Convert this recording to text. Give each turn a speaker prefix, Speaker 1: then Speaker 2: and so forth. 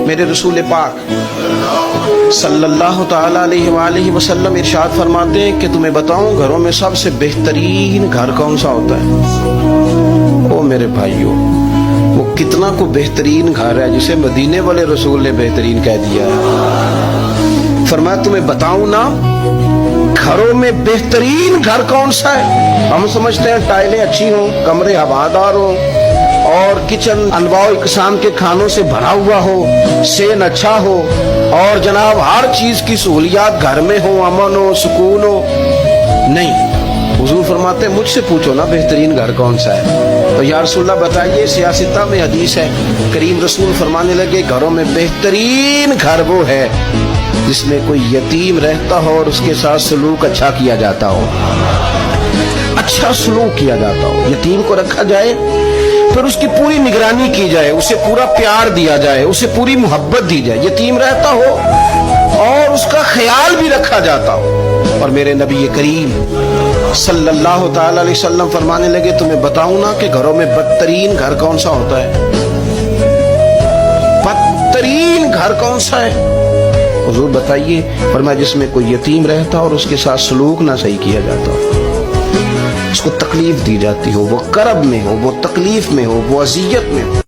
Speaker 1: میرے رسول پاک صلی اللہ تعالی علیہ وآلہ وسلم ارشاد فرماتے ہیں کہ تمہیں بتاؤں گھروں میں سب سے بہترین گھر کون سا ہوتا ہے؟ او میرے بھائیوں، وہ کتنا کو بہترین گھر ہے جسے مدینے والے رسول نے بہترین کہہ دیا ہے۔ فرمایا تمہیں بتاؤں نا گھروں میں بہترین گھر کون سا ہے؟ ہم سمجھتے ہیں ٹائلیں اچھی ہوں، کمرے ہوادار ہوں اور کچن انواع و اقسام کے کھانوں سے بھرا ہوا ہو، سین اچھا ہو اور جناب ہر چیز کی سہولیات گھر میں ہو، امن ہو، سکون ہو۔ نہیں، حضور فرماتے ہیں مجھ سے پوچھو نا بہترین گھر کون سا ہے؟ تو یا رسول اللہ بتائیے، سیاستہ میں حدیث ہے، کریم رسول فرمانے لگے گھروں میں بہترین گھر وہ ہے جس میں کوئی یتیم رہتا ہو اور اس کے ساتھ سلوک اچھا کیا جاتا ہو، اچھا سلوک کیا جاتا ہو، یتیم کو رکھا جائے پھر اس کی پوری نگرانی کی جائے، اسے پورا پیار دیا جائے، اسے پوری محبت دی جائے، یتیم رہتا ہو اور اس کا خیال بھی رکھا جاتا ہو۔ اور میرے نبی کریم صلی اللہ تعالی علیہ وسلم فرمانے لگے تمہیں بتاؤں نا کہ گھروں میں بدترین گھر کون سا ہوتا ہے؟ بدترین گھر کون سا ہے؟ حضور بتائیے، فرمایا جس میں کوئی یتیم رہتا اور اس کے ساتھ سلوک نہ صحیح کیا جاتا ہو، اس کو تکلیف دی جاتی ہو، وہ کرب میں ہو، وہ تکلیف میں ہو، وہ اذیت میں ہو۔